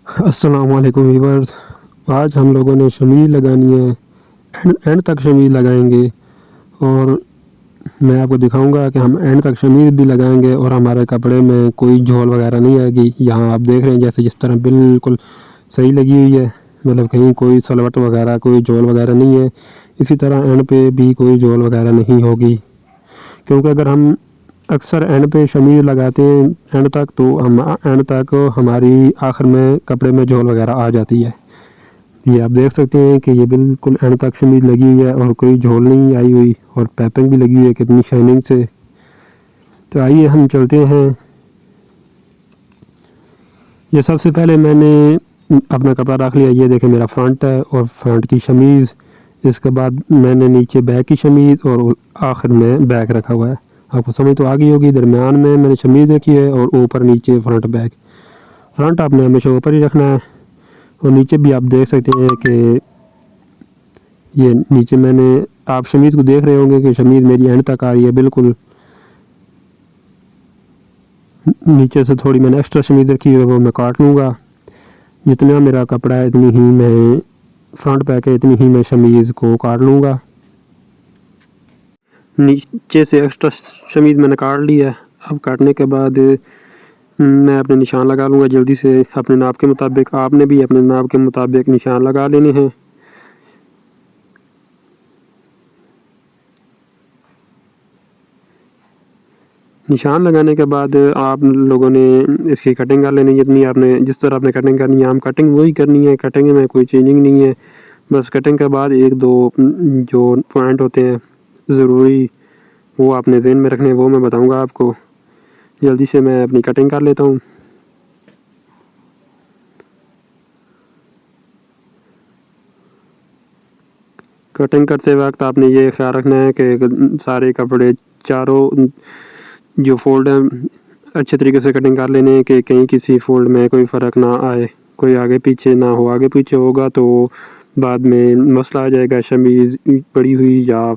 अस्सलाम वालेकुम वीवर्स। आज हम लोगों ने शमीज़ लगानी है। एंड तक शमीज़ लगाएंगे और मैं आपको दिखाऊंगा कि हम एंड तक शमीज़ भी लगाएंगे और हमारे कपड़े में कोई झोल वगैरह नहीं आएगी। यहाँ आप देख रहे हैं जैसे जिस तरह बिल्कुल सही लगी हुई है, मतलब कहीं कोई सलवट वगैरह कोई झोल वगैरह नहीं है। इसी तरह एंड पे भी कोई झोल वगैरह नहीं होगी, क्योंकि अगर हम अक्सर एंड पे शमीज़ लगाते हैं एंड तक, तो हम एंड तक हमारी आखिर में कपड़े में झोल वगैरह आ जाती है। ये आप देख सकते हैं कि ये बिल्कुल एंड तक शमीज़ लगी हुई है और कोई झोल नहीं आई हुई और पैपिंग भी लगी हुई है कितनी शाइनिंग से। तो आइए हम चलते हैं। ये सबसे पहले मैंने अपना कपड़ा रख लिया। ये देखें मेरा फ्रंट है और फ्रंट की शमीज़, इसके बाद मैंने नीचे बैक की शमीज़ और आखिर में बैक रखा हुआ है। आपको समझ तो आ गई होगी। दरमियान में मैंने शमीज़ रखी है और ऊपर नीचे फ्रंट बैक। फ्रंट आपने हमेशा ऊपर ही रखना है और नीचे भी आप देख सकते हैं कि ये नीचे मैंने, आप शमीज़ को देख रहे होंगे कि शमीज़ मेरी एंड तक आ रही है बिल्कुल। नीचे से थोड़ी मैंने एक्स्ट्रा शमीज़ रखी है, वो मैं काट लूँगा। जितना मेरा कपड़ा है इतनी ही मैं फ्रंट बैक है, इतनी ही मैं शमीज़ को काट लूँगा। नीचे से एक्स्ट्रा शमीज़ मैंने काट ली है। अब काटने के बाद मैं अपने निशान लगा लूँगा जल्दी से अपने नाप के मुताबिक। आपने भी अपने नाप के मुताबिक निशान लगा लेने हैं। निशान लगाने के बाद आप लोगों ने इसकी कटिंग कर लेनी है। जितनी आपने, जिस तरह आपने कटिंग करनी है, हम कटिंग वही करनी है। कटिंग में कोई चेंजिंग नहीं है। बस कटिंग के बाद एक दो जो पॉइंट होते हैं ज़रूरी, वो आपने ज़हन में रखने, वो मैं बताऊंगा आपको। जल्दी से मैं अपनी कटिंग कर लेता हूँ। कटिंग करते वक्त आपने ये ख्याल रखना है कि सारे कपड़े चारों जो फोल्ड हैं अच्छे तरीके से कटिंग कर लेने कि कहीं किसी फोल्ड में कोई फ़र्क ना आए, कोई आगे पीछे ना हो। आगे पीछे होगा तो बाद में मसला आ जाएगा। शमीज़ पड़ी हुई या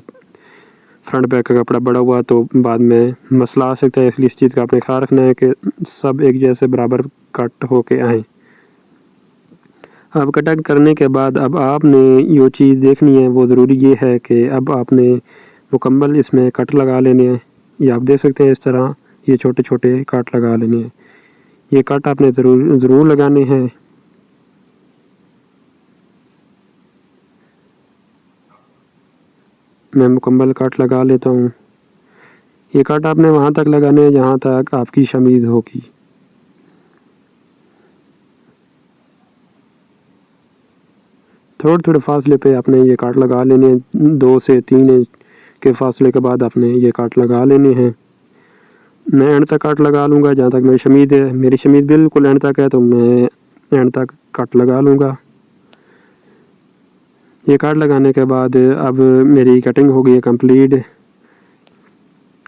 फ्रंट बैक का कपड़ा बड़ा हुआ तो बाद में मसला आ सकता है। इसलिए इस चीज़ का आपने ख्याल रखना है कि सब एक जैसे बराबर कट होके आएँ। अब कटिंग करने के बाद अब आपने जो चीज़ देखनी है वो ज़रूरी ये है कि अब आपने मुकम्मल इसमें कट लगा लेने हैं। ये आप देख सकते हैं इस तरह ये छोटे छोटे कट लगा लेने हैं। ये कट आपने ज़रूर लगाने हैं। मैं मुकम्मल कट लगा लेता हूँ। ये कट आपने वहाँ तक लगाने हैं जहाँ तक आपकी शमीज़ होगी। थोड़े थोड़े फासले पे आपने ये काट लगा लेने हैं। 2 से 3 इंच के फासले के बाद आपने ये काट लगा लेने हैं। मैं एंड तक काट लगा लूँगा जहाँ तक मेरी शमीज़ है। मेरी शमीज़ बिल्कुल एंड तक है तो मैं एंड तक कट लगा लूँगा। ये काट लगाने के बाद अब मेरी कटिंग हो गई है कंप्लीट।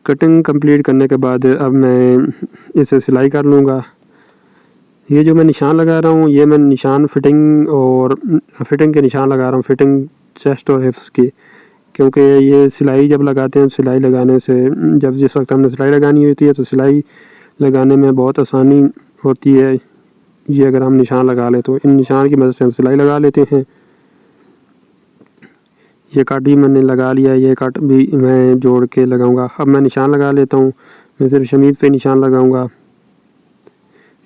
कटिंग कंप्लीट करने के बाद अब मैं इसे सिलाई कर लूँगा। ये जो मैं निशान लगा रहा हूँ, ये मैं निशान फिटिंग के निशान लगा रहा हूँ, फिटिंग चेस्ट और हिप्स की। क्योंकि ये सिलाई जब लगाते हैं, सिलाई लगाने से जब जिस वक्त हमने सिलाई लगानी होती है तो सिलाई लगाने में बहुत आसानी होती है। ये अगर हम निशान लगा लें तो इन निशान की मदद से हम सिलाई लगा लेते हैं। ये कट भी मैंने लगा लिया, ये कट भी मैं जोड़ के लगाऊंगा। अब मैं निशान लगा लेता हूँ। मैं सिर्फ शमीज़ पे निशान लगाऊंगा।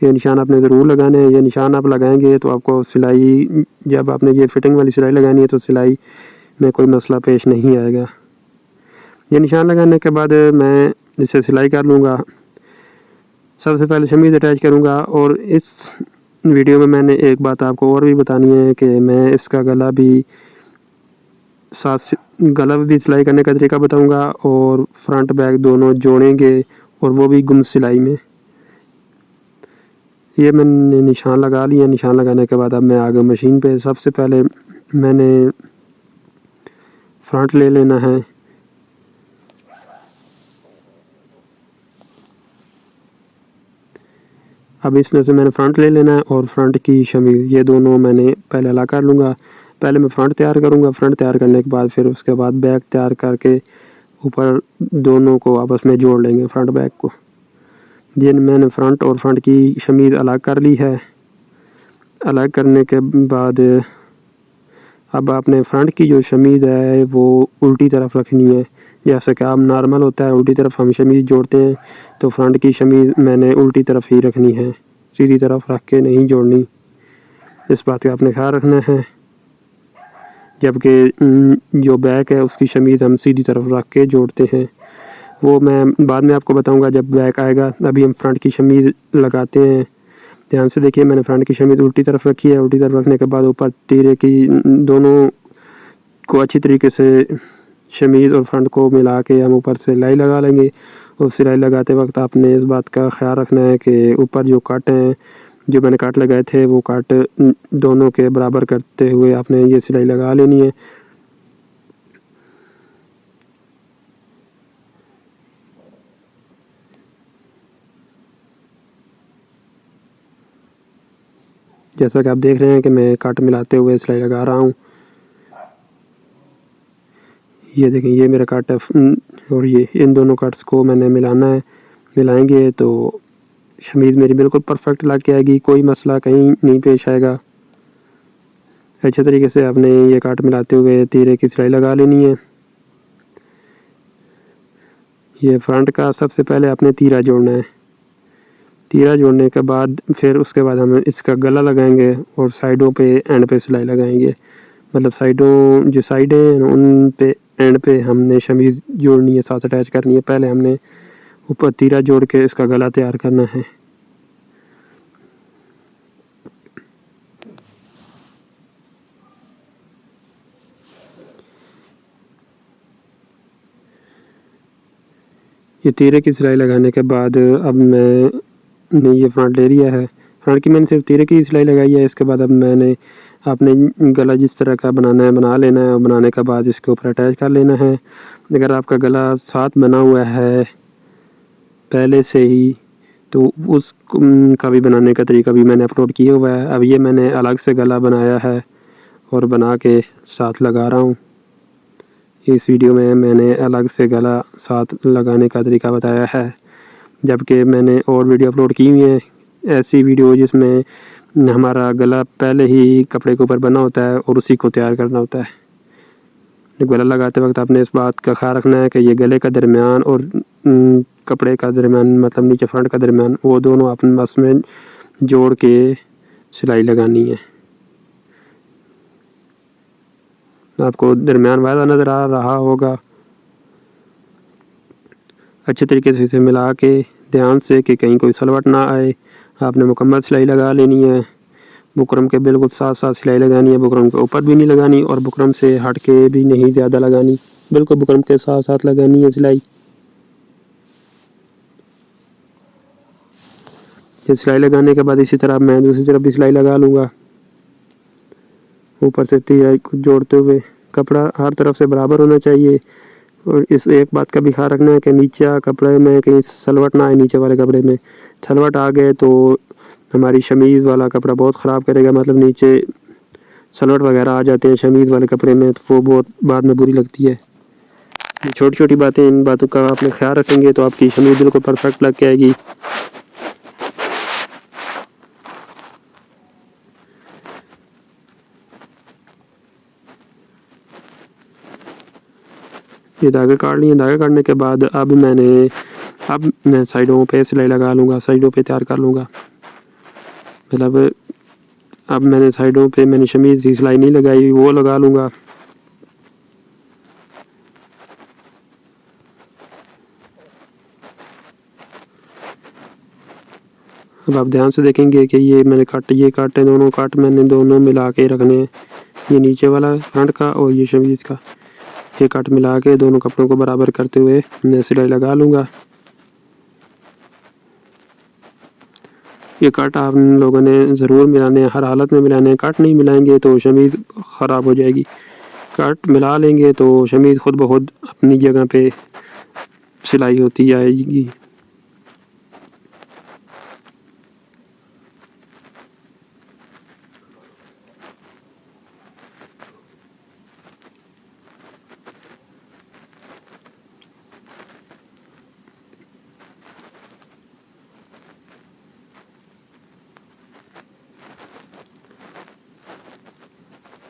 ये निशान आपने ज़रूर लगाने हैं। ये निशान आप लगाएंगे तो आपको सिलाई, जब आपने ये फिटिंग वाली सिलाई लगानी है तो सिलाई में कोई मसला पेश नहीं आएगा। ये निशान लगाने के बाद मैं इसे सिलाई कर लूँगा। सबसे पहले शमीज़ अटैच करूँगा। और इस वीडियो में मैंने एक बात आपको और भी बतानी है कि मैं इसका गला भी सिलाई करने का तरीका बताऊंगा और फ्रंट बैक दोनों जोड़ेंगे और वो भी गुम सिलाई में। ये मैंने निशान लगा लिया। निशान लगाने के बाद अब मैं आगे मशीन पे, सबसे पहले मैंने फ्रंट ले लेना है। अब इसमें से मैंने फ्रंट ले लेना है और फ्रंट की शमीज़, ये दोनों मैंने पहले अलग कर लूँगा। पहले मैं फ्रंट तैयार करूँगा। फ्रंट तैयार करने के बाद फिर उसके बाद बैक तैयार करके ऊपर दोनों को आपस में जोड़ लेंगे, फ्रंट बैक को। ये मैंने फ्रंट और फ्रंट की शमीज़ अलग कर ली है। अलग करने के बाद अब आपने फ्रंट की जो शमीज़ है वो उल्टी तरफ रखनी है। जैसे कि आप नॉर्मल होता है उल्टी तरफ हम शमीज़ जोड़ते हैं, तो फ्रंट की शमीज़ मैंने उल्टी तरफ ही रखनी है, सीधी तरफ रख के नहीं जोड़नी। इस बात का आपने ख्याल रखना है। जबकि जो बैक है उसकी शमीज़ हम सीधी तरफ रख के जोड़ते हैं, वो मैं बाद में आपको बताऊंगा जब बैक आएगा। अभी हम फ्रंट की शमीज़ लगाते हैं। ध्यान से देखिए, मैंने फ्रंट की शमीज़ उल्टी तरफ रखी है। उल्टी तरफ रखने के बाद ऊपर तीरे की दोनों को अच्छी तरीके से शमीज़ और फ्रंट को मिला के हम ऊपर सिलाई लगा लेंगे। और सिलाई लगाते वक्त आपने इस बात का ख्याल रखना है कि ऊपर जो कट हैं, जो मैंने कट लगाए थे, वो कट दोनों के बराबर करते हुए आपने ये सिलाई लगा लेनी है। जैसा कि आप देख रहे हैं कि मैं कट मिलाते हुए सिलाई लगा रहा हूँ। ये देखें, ये मेरा कट है और ये इन दोनों कट्स को मैंने मिलाना है। मिलाएंगे तो शमीज़ मेरी बिल्कुल परफेक्ट लग के आएगी, कोई मसला कहीं नहीं पेश आएगा। अच्छे तरीके से आपने ये कट मिलाते हुए तीरे की सिलाई लगा लेनी है। ये फ्रंट का सबसे पहले आपने तीरा जोड़ना है। तीरा जोड़ने के बाद फिर उसके बाद हम इसका गला लगाएंगे और साइडों पे एंड पे सिलाई लगाएंगे। मतलब साइडों जो साइडें हैं उन पे एंड पे हमने शमीज़ जोड़नी है, साथ अटैच करनी है। पहले हमने ऊपर तीरा जोड़ के इसका गला तैयार करना है। ये तीरे की सिलाई लगाने के बाद अब मैंने ये फ्रंट ले लिया है। फ्रंट की मैंने सिर्फ तीरे की सिलाई लगाई है। इसके बाद अब मैंने आपने गला जिस तरह का बनाना है बना लेना है और बनाने के बाद इसके ऊपर अटैच कर लेना है। अगर आपका गला साथ बना हुआ है पहले से ही तो उस का भी बनाने का तरीका भी मैंने अपलोड किया हुआ है। अब ये मैंने अलग से गला बनाया है और बना के साथ लगा रहा हूँ। इस वीडियो में मैंने अलग से गला साथ लगाने का तरीका बताया है, जबकि मैंने और वीडियो अपलोड की हुई है ऐसी वीडियो जिसमें हमारा गला पहले ही कपड़े के ऊपर बना होता है और उसी को तैयार करना होता है। गला लगाते वक्त आपने इस बात का ख्याल रखना है कि ये गले का दरमियान और कपड़े का दरमियान, मतलब नीचे फ्रंट का दरमियान, वो दोनों आपने बस में जोड़ के सिलाई लगानी है। आपको दरमियान वाला नज़र आ रहा होगा। अच्छे तरीके से इसे मिला के ध्यान से कि कहीं कोई सलवट ना आए आपने मुकम्मल सिलाई लगा लेनी है। बुकरम के बिल्कुल साथ साथ सिलाई लगानी है, बुकरम के ऊपर भी नहीं लगानी और बुकरम से हट के भी नहीं ज़्यादा लगानी, बिल्कुल बुकरम के साथ साथ लगानी है सिलाई। ये सिलाई लगाने के बाद इसी तरह मैं दूसरी तरफ भी सिलाई लगा लूँगा। ऊपर से तिराई को जोड़ते हुए कपड़ा हर तरफ से बराबर होना चाहिए। और इस एक बात का भी ख्याल रखना है कि नीचे कपड़े में कहीं सलवट ना आए। नीचे वाले कपड़े में सलवट आ गए तो हमारी शमीज़ वाला कपड़ा बहुत ख़राब करेगा। मतलब नीचे सलवट वगैरह आ जाते हैं शमीज़ वाले कपड़े में तो वो बहुत बाद में बुरी लगती है। ये छोटी छोटी बातें, इन बातों का आपने ख्याल रखेंगे तो आपकी शमीज़ बिल्कुल परफेक्ट लग के आएगी। ये धागे काट लिए। धागे काटने के बाद अब मैं साइडों पे सिलाई लगा लूँगा, साइडों पे तैयार कर लूँगा। मतलब अब मैंने साइडों पे मैंने शमीज़ की सिलाई नहीं लगाई, वो लगा लूँगा। अब आप ध्यान से देखेंगे कि ये काटे दोनों काट मैंने दोनों मिला के रखने हैं। ये नीचे वाला फ्रंट का और ये शमीज़ का, ये कट मिला के दोनों कपड़ों को बराबर करते हुए मैं सिलाई लगा लूँगा। ये कट आप लोगों ने ज़रूर मिलाने हैं, हर हालत में मिलाने हैं। कट नहीं मिलाएंगे तो शमीज़ ख़राब हो जाएगी। कट मिला लेंगे तो शमीज़ खुद ब खुद अपनी जगह पे सिलाई होती जाएगी।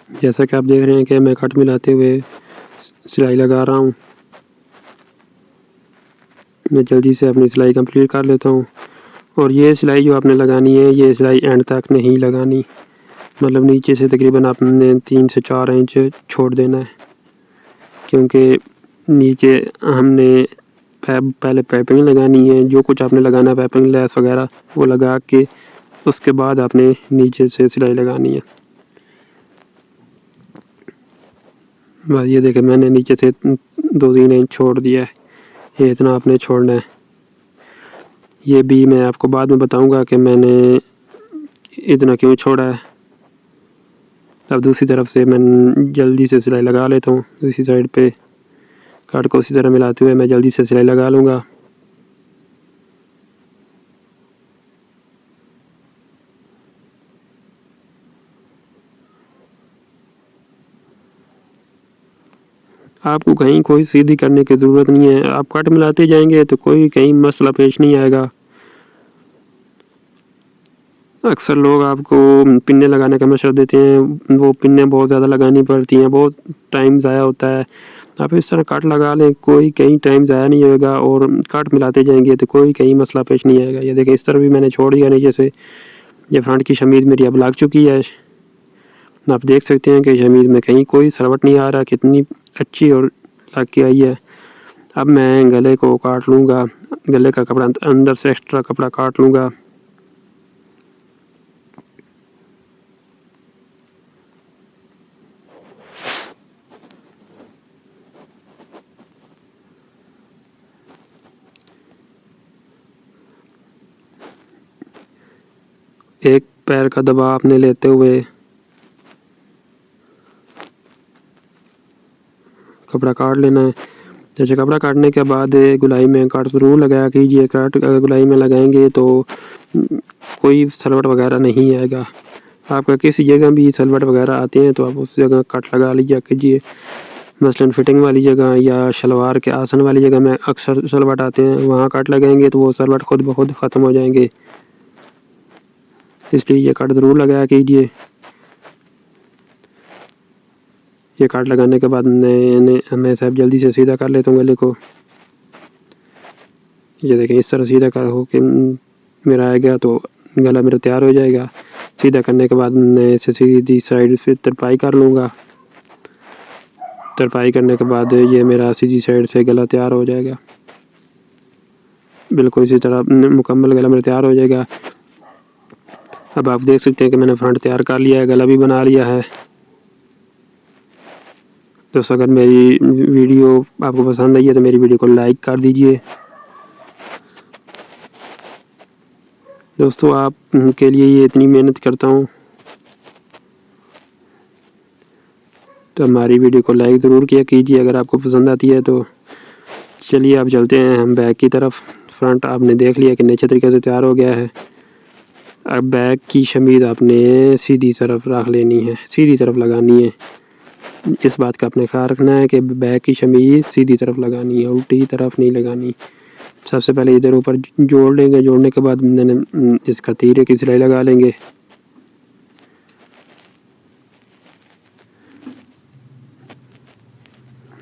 जैसा कि आप देख रहे हैं कि मैं कट मिलाते हुए सिलाई लगा रहा हूँ। मैं जल्दी से अपनी सिलाई कंप्लीट कर लेता हूँ। और ये सिलाई जो आपने लगानी है, ये सिलाई एंड तक नहीं लगानी, मतलब नीचे से तकरीबन आपने 3 से 4 इंच छोड़ देना है, क्योंकि नीचे हमने पहले पाइपिंग लगानी है। जो कुछ आपने लगाना है, पाइपिंग, लेस वगैरह, वो लगा के उसके बाद आपने नीचे से सिलाई लगानी है। बस ये देखें, मैंने नीचे से 2-3 इंच छोड़ दिया है, ये इतना आपने छोड़ना है। ये भी मैं आपको बाद में बताऊंगा कि मैंने इतना क्यों छोड़ा है। अब दूसरी तरफ से मैं जल्दी से सिलाई लगा लेता हूँ। दूसरी साइड पे कट को उसी तरह मिलाते हुए मैं जल्दी से सिलाई लगा लूँगा। आपको कहीं कोई सीधी करने की ज़रूरत नहीं है। आप कट मिलाते जाएंगे तो कोई कहीं मसला पेश नहीं आएगा। अक्सर लोग आपको पिन्ने लगाने का मशवरा देते हैं, वो पिन्ने बहुत ज़्यादा लगानी पड़ती हैं, बहुत टाइम ज़ाया होता है। आप इस तरह कट लगा लें, कोई कहीं टाइम ज़ाया नहीं होगा और कट मिलाते जाएंगे तो कोई कहीं मसला पेश नहीं आएगा। ये देखें, इस तरह भी मैंने छोड़ दिया नीचे से। ये फ्रंट की शमीज़ मेरी अब लग चुकी है। आप देख सकते हैं कि शमीज़ में कहीं कोई सलवट नहीं आ रहा, कितनी अच्छी और लग के आई है। अब मैं गले को काट लूँगा, गले का कपड़ा अंदर से एक्स्ट्रा कपड़ा काट लूँगा। एक पैर का दबाव आपने लेते हुए कपड़ा काट लेना है। जैसे कपड़ा काटने के बाद गुलाई में कट ज़रूर लगाया कीजिए। कट अगर गुलाई में लगाएंगे तो कोई सलवट वगैरह नहीं आएगा। आपका किसी जगह भी सलवट वगैरह आते हैं तो आप उस जगह कट लगा लीजिए कीजिए। मसलन फिटिंग वाली जगह या शलवार के आसन वाली जगह में अक्सर सलवट आते हैं, वहाँ कट लगाएंगे तो वो सलवट खुद ब खुद ख़त्म हो जाएंगे। इसलिए ये कट ज़रूर लगाया कीजिए। ये कट लगाने के बाद मैं साहब जल्दी से सीधा कर लेता हूँ गले को। ये देखें, इस तरह सीधा कर हो के मेरा आ गया तो गला मेरा तैयार हो जाएगा। सीधा करने के बाद मैं इसे सीधी साइड से तरपाई कर लूँगा। तरपाई करने के बाद ये मेरा सीधी साइड से गला तैयार हो जाएगा। बिल्कुल इसी तरह मुकम्मल गला मेरा तैयार हो जाएगा। अब आप देख सकते हैं कि मैंने फ्रंट तैयार कर लिया है, गला भी बना लिया है। दोस्तों, अगर मेरी वीडियो आपको पसंद आई है तो मेरी वीडियो को लाइक कर दीजिए। दोस्तों, आप के लिए ये इतनी मेहनत करता हूँ तो हमारी वीडियो को लाइक ज़रूर किया कीजिए अगर आपको पसंद आती है तो। चलिए अब चलते हैं हम बैक की तरफ। फ्रंट आपने देख लिया कि अच्छे तरीके से तैयार हो गया है। अब बैक की शमीज़ आपने सीधी तरफ रख लेनी है, सीधी तरफ लगानी है। इस बात का आपने ख्याल रखना है कि बैक की शमीज़ सीधी तरफ लगानी है, उल्टी तरफ नहीं लगानी। सबसे पहले इधर ऊपर जोड़ लेंगे, जोड़ने के बाद मैंने इसका तीरे की सिलाई लगा लेंगे।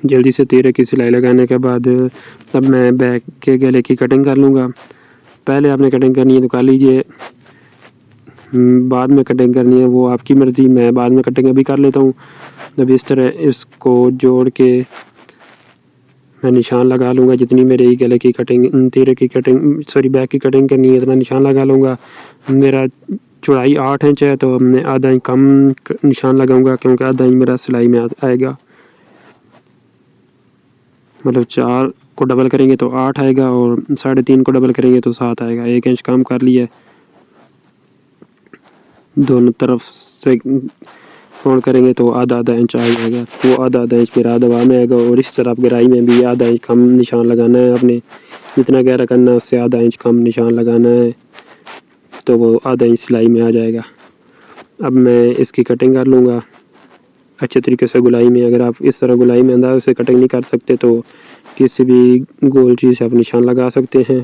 जल्दी से तीरे की सिलाई लगाने के बाद अब मैं बैक के गले की कटिंग कर लूँगा। पहले आपने कटिंग करनी है तो कर लीजिए, बाद में कटिंग करनी है वो आपकी मर्ज़ी। मैं बाद में कटिंग अभी कर लेता हूँ। जब इस तरह इसको जोड़ के मैं निशान लगा लूँगा, जितनी मेरे गले की कटिंग, तीरे की कटिंग, सॉरी बैक की कटिंग करनी है, इतना निशान लगा लूँगा। मेरा चौड़ाई 8 इंच है तो मैं आधा इंच कम निशान लगाऊँगा, क्योंकि आधा इंच मेरा सिलाई में आएगा। मतलब 4 को डबल करेंगे तो 8 आएगा और 3.5 को डबल करेंगे तो 7 आएगा। 1 इंच कम कर लिया। दोनों तरफ से फोल्ड करेंगे तो आधा इंच आ जाएगा। वो आधा इंच मेरा दबा में आएगा और इस तरफ गहराई में भी आधा इंच कम निशान लगाना है। आपने जितना गहरा करना है उससे आधा इंच कम निशान लगाना है तो वो आधा इंच सिलाई में आ जाएगा। अब मैं इसकी कटिंग कर लूँगा अच्छे तरीके से गुलाई में। अगर आप इस तरह गुलाई में अंदाज़ से कटिंग नहीं कर सकते तो किसी भी गोल चीज़ से आप निशान लगा सकते हैं।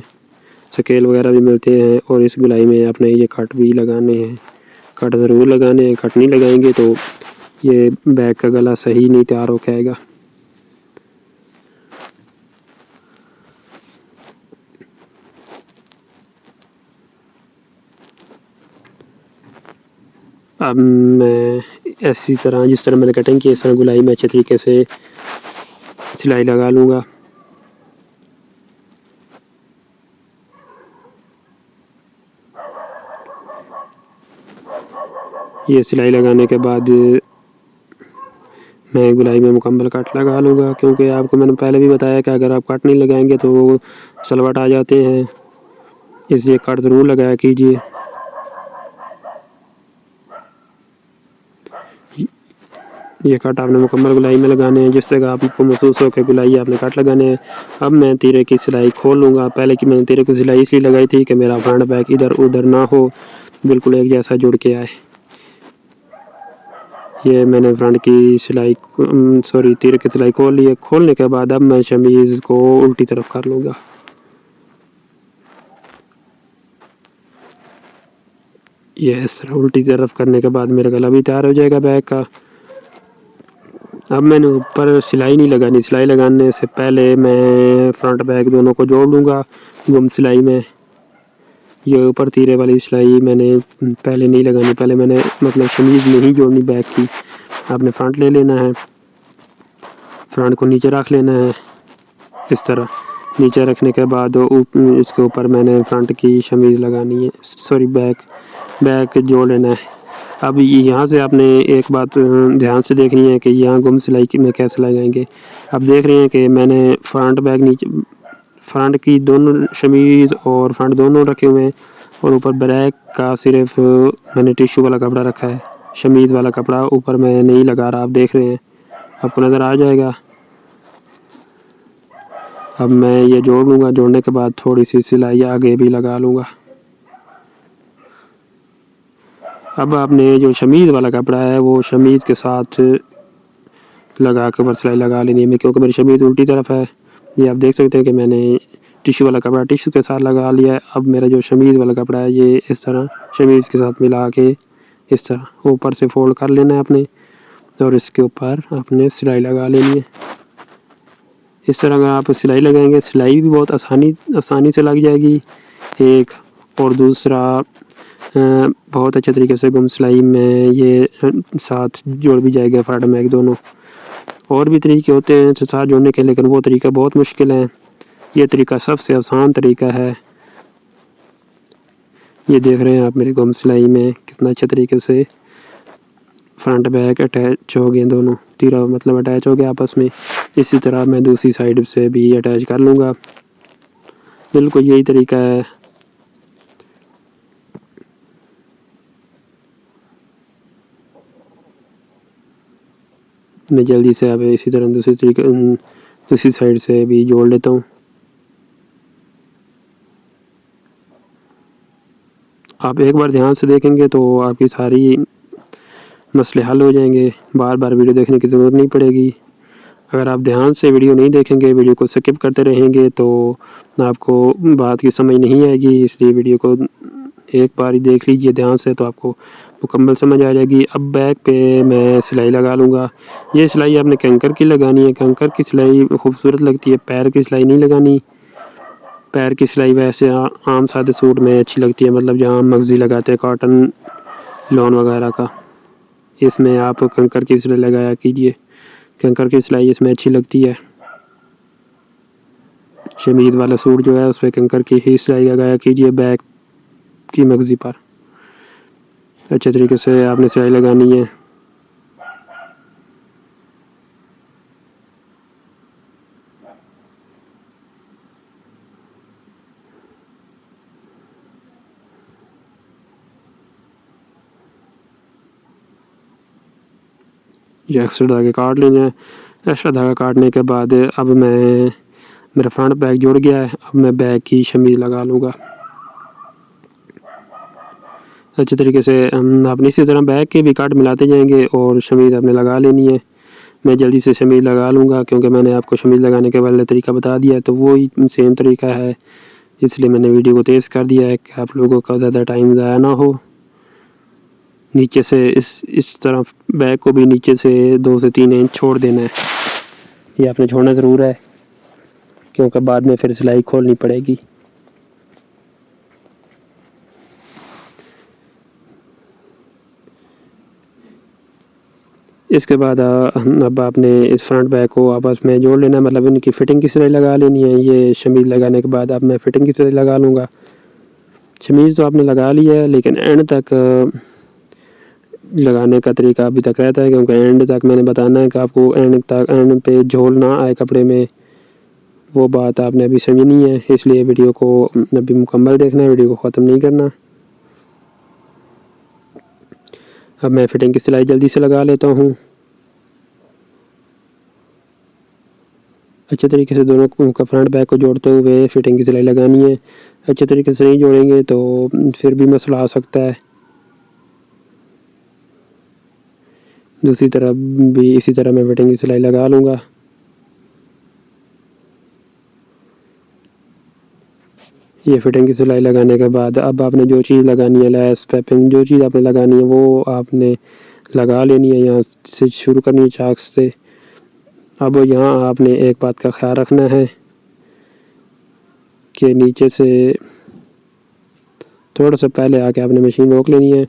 स्केल वगैरह भी मिलते हैं और इस गुलाई में आपने ये कट भी लगाने हैं। कट ज़रूर लगाने हैं, कट नहीं लगाएंगे तो ये बैग का गला सही नहीं तैयार हो पाएगा। अब मैं ऐसी तरह जिस तरह मैंने कटिंग की इस तरह गुलाई में अच्छे तरीके से सिलाई लगा लूँगा। ये सिलाई लगाने के बाद मैं गुलाई में मुकम्मल कट लगा लूँगा, क्योंकि आपको मैंने पहले भी बताया कि अगर आप कट नहीं लगाएंगे तो सलवट आ जाते हैं, इसलिए कट ज़रूर लगाया कीजिए। ये कट आपने मुकम्मल गुलाई में लगाने हैं, जिससे कि आपको महसूस हो कि गुलाई आपने कट लगाने हैं। अब मैं तीरे की सिलाई खोल लूँगा। पहले की मैंने तीरे की सिलाई इसलिए लगाई थी कि मेरा फ्रंट बैक इधर उधर ना हो, बिल्कुल एक जैसा जुड़ के आए। ये मैंने फ्रंट की सिलाई तीरे की सिलाई खोल ली है। खोलने के बाद अब मैं शमीज़ को उल्टी तरफ कर लूँगा। ये इस तरह उल्टी तरफ करने के बाद मेरा गला भी तैयार हो जाएगा बैग का। अब मैंने ऊपर सिलाई नहीं लगानी। सिलाई लगाने से पहले मैं फ्रंट बैक दोनों को जोड़ लूँगा गुम सिलाई में। ये ऊपर तीरे वाली सिलाई मैंने पहले नहीं लगानी, पहले मैंने मतलब शमीज़ नहीं जोड़नी बैक की। आपने फ्रंट ले लेना है, फ्रंट को नीचे रख लेना है इस तरह। नीचे रखने के बाद इसके ऊपर मैंने फ्रंट की शमीज़ लगानी है, बैक जोड़ लेना है। अब यहाँ से आपने एक बात ध्यान से देखनी है कि यहाँ गुम सिलाई की में कैसे लगाएंगे। अब देख रहे हैं कि मैंने फ्रंट की दोनों शमीज़ और फ्रंट दोनों रखे हुए हैं, और ऊपर बैक का सिर्फ मैंने टिश्यू वाला कपड़ा रखा है। शमीज़ वाला कपड़ा ऊपर मैं नहीं लगा रहा। आप देख रहे हैं, आपको नज़र आ जाएगा। अब मैं ये जोड़ लूँगा। जोड़ने के बाद थोड़ी सी सिलाई आगे भी लगा लूँगा। अब आपने जो शमीज़ वाला कपड़ा है वो शमीज़ के साथ लगा के ऊपर सिलाई लगा लेनी है, क्योंकि मेरी शमीज़ उल्टी तरफ है। ये आप देख सकते हैं कि मैंने टिश्यू वाला कपड़ा टिश्यू के साथ लगा लिया है। अब मेरा जो शमीज़ वाला कपड़ा है ये इस तरह शमीज़ के साथ मिला के इस तरह ऊपर से फोल्ड कर लेना है आपने, और इसके ऊपर आपने सिलाई लगा लेनी है। इस तरह अगर आप सिलाई लगाएंगे, सिलाई भी बहुत आसानी से लग जाएगी एक, और दूसरा बहुत अच्छे तरीके से गुम सिलाई में ये साथ जोड़ भी जाएगा फ्रंट बैक दोनों। और भी तरीके होते हैं साथ जोड़ने के, लेकिन वो तरीका बहुत मुश्किल है। ये तरीका सबसे आसान तरीका है। ये देख रहे हैं आप मेरी गुम सिलाई में कितना अच्छे तरीके से फ्रंट बैक अटैच हो गए, दोनों तीरा मतलब अटैच हो गया आपस में। इसी तरह मैं दूसरी साइड से भी अटैच कर लूँगा। बिल्कुल यही तरीका है। मैं जल्दी से अब इसी तरह दूसरी साइड से भी जोड़ लेता हूँ। आप एक बार ध्यान से देखेंगे तो आपकी सारी मसले हल हो जाएंगे। बार बार वीडियो देखने की ज़रूरत नहीं पड़ेगी। अगर आप ध्यान से वीडियो नहीं देखेंगे, वीडियो को स्किप करते रहेंगे, तो आपको बात की समझ नहीं आएगी। इसलिए वीडियो को एक बार ही देख लीजिए ध्यान से, तो आपको मुकम्मल समझ आ जाएगी। अब बैक पे मैं सिलाई लगा लूँगा। ये सिलाई आपने कैंकर की लगानी है। कैंकर की सिलाई खूबसूरत लगती है, पैर की सिलाई नहीं लगानी। पैर की सिलाई वैसे आम सादे सूट में अच्छी लगती है, मतलब जहाँ मगज़ी लगाते हैं कॉटन लॉन वगैरह का, इसमें आप कंकर की सिलाई लगाया कीजिए। कंकर की सिलाई इसमें अच्छी लगती है। शमीज़ वाला सूट जो है उस पर कंकर की ही सिलाई लगाया कीजिए बैक की मगज़ी पर। अच्छे तरीके से आपने सिलाई लगानी है। ये एक्स्ट्रा धागे काट लेने हैं। एक्स्ट्रा धागा काटने के बाद अब मेरा फ्रंट बैक जुड़ गया है। अब मैं बैक की शमीज़ लगा लूँगा अच्छे तरीके से। हम अपनी इसी तरह बैक के भी काट मिलाते जाएंगे और शमीज़ आपने लगा लेनी है। मैं जल्दी से शमीज़ लगा लूँगा, क्योंकि मैंने आपको शमीज़ लगाने के वाला तरीका बता दिया है, तो वो ही सेम तरीका है। इसलिए मैंने वीडियो को तेज़ कर दिया है कि आप लोगों का ज़्यादा टाइम ज़ाया ना हो। नीचे से इस तरफ बैक को भी नीचे से 2 से 3 इंच छोड़ देना है। ये आपने छोड़ना ज़रूर है क्योंकि बाद में फिर सिलाई खोलनी पड़ेगी। इसके बाद अब आपने इस फ्रंट बैक को आपस में जोड़ लेना, मतलब इनकी फ़िटिंग की सिलाई लगा लेनी है। ये शमीज़ लगाने के बाद अब मैं फ़िटिंग की सिलाई लगा लूँगा। शमीज़ तो आपने लगा ली है, लेकिन एंड तक लगाने का तरीका अभी तक रहता है, क्योंकि एंड तक मैंने बताना है कि आपको एंड पे झोल ना आए कपड़े में। वो बात आपने अभी समझनी है, इसलिए वीडियो को अभी मुकम्मल देखना है, वीडियो को ख़त्म नहीं करना। अब मैं फ़िटिंग की सिलाई जल्दी से लगा लेता हूँ। अच्छे तरीके से दोनों का फ्रंट बैक को जोड़ते हुए फ़िटिंग की सिलाई लगानी है। अच्छे तरीके से नहीं जोड़ेंगे तो फिर भी मसला आ सकता है। दूसरी तरफ भी इसी तरह मैं फ़िटिंग की सिलाई लगा लूँगा। ये फ़िटिंग की सिलाई लगाने के बाद अब आपने जो चीज़ लगानी है, लैस पैपिंग, जो चीज़ आपने लगानी है वो आपने लगा लेनी है। यहाँ से शुरू करनी है चाक से। अब यहाँ आपने एक बात का ख्याल रखना है कि नीचे से थोड़ा सा पहले आके आपने मशीन रोक लेनी है।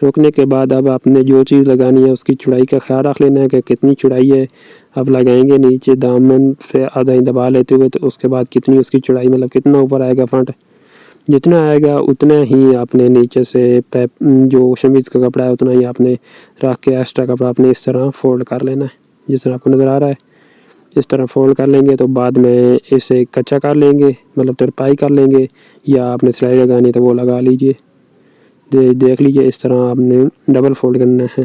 रोकने के बाद अब आपने जो चीज़ लगानी है उसकी चौड़ाई का ख्याल रख लेना है कि कितनी चौड़ाई है। अब लगाएंगे नीचे दामन पे आधा ही दबा लेते हुए, तो उसके बाद कितनी उसकी चौड़ाई, मतलब कितना ऊपर आएगा फ्रंट, जितना आएगा उतना ही आपने नीचे से जो शमीज़ का कपड़ा है उतना ही आपने रख के एक्स्ट्रा कपड़ा आपने इस तरह फ़ोल्ड कर लेना है। जिस तरह आपको नज़र आ रहा है इस तरह फ़ोल्ड कर लेंगे तो बाद में इसे कच्चा कर लेंगे, मतलब तुरपाई कर लेंगे, या आपने सिलाई लगानी तो वो लगा लीजिए। देख लीजिए इस तरह आपने डबल फोल्ड करना है।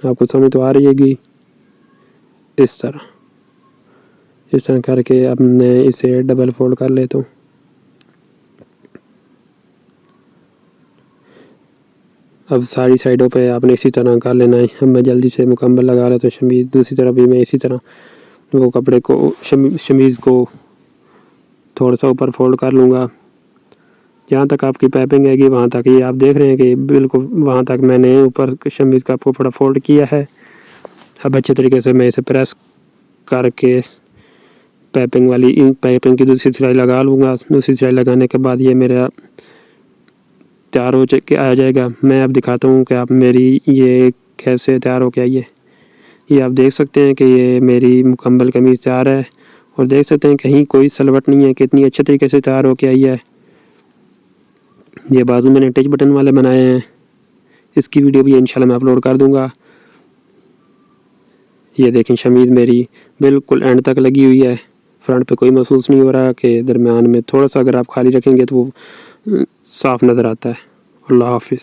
आपको समझ तो आ रही होगी। इस तरह करके अब मैं इसे डबल फोल्ड कर लेता हूँ। अब सारी साइडों पे आपने इसी तरह कर लेना है। अब मैं जल्दी से मुकम्मल लगा रहा था शमीज़। दूसरी तरफ भी मैं इसी तरह वो कपड़े को शमीज़ को थोड़ा सा ऊपर फोल्ड कर लूँगा। जहाँ तक आपकी पाइपिंग आएगी वहाँ तक, ये आप देख रहे हैं कि बिल्कुल वहाँ तक मैंने ऊपर शमीज़ का कपड़ा फोल्ड किया है। अब अच्छे तरीके से मैं इसे प्रेस करके पाइपिंग की दूसरी सिलाई लगा लूँगा। दूसरी सिलाई लगाने के बाद ये मेरा तैयार हो के आ जाएगा। मैं अब दिखाता हूँ कि आप मेरी ये कैसे तैयार हो के आई है। ये आप देख सकते हैं कि ये मेरी मुकम्मल कमीज़ तैयार है, और देख सकते हैं कहीं कोई सलवट नहीं है, कितनी अच्छे तरीके से तैयार हो के आई है। ये बाजू मैंने टच बटन वाले बनाए हैं, इसकी वीडियो भी इंशाल्लाह मैं अपलोड कर दूँगा। ये देखें शमीज़ मेरी बिल्कुल एंड तक लगी हुई है। फ्रंट पे कोई महसूस नहीं हो रहा कि दरमियान में थोड़ा सा अगर आप खाली रखेंगे तो वो साफ़ नज़र आता है। अल्लाह हाफ़िज़।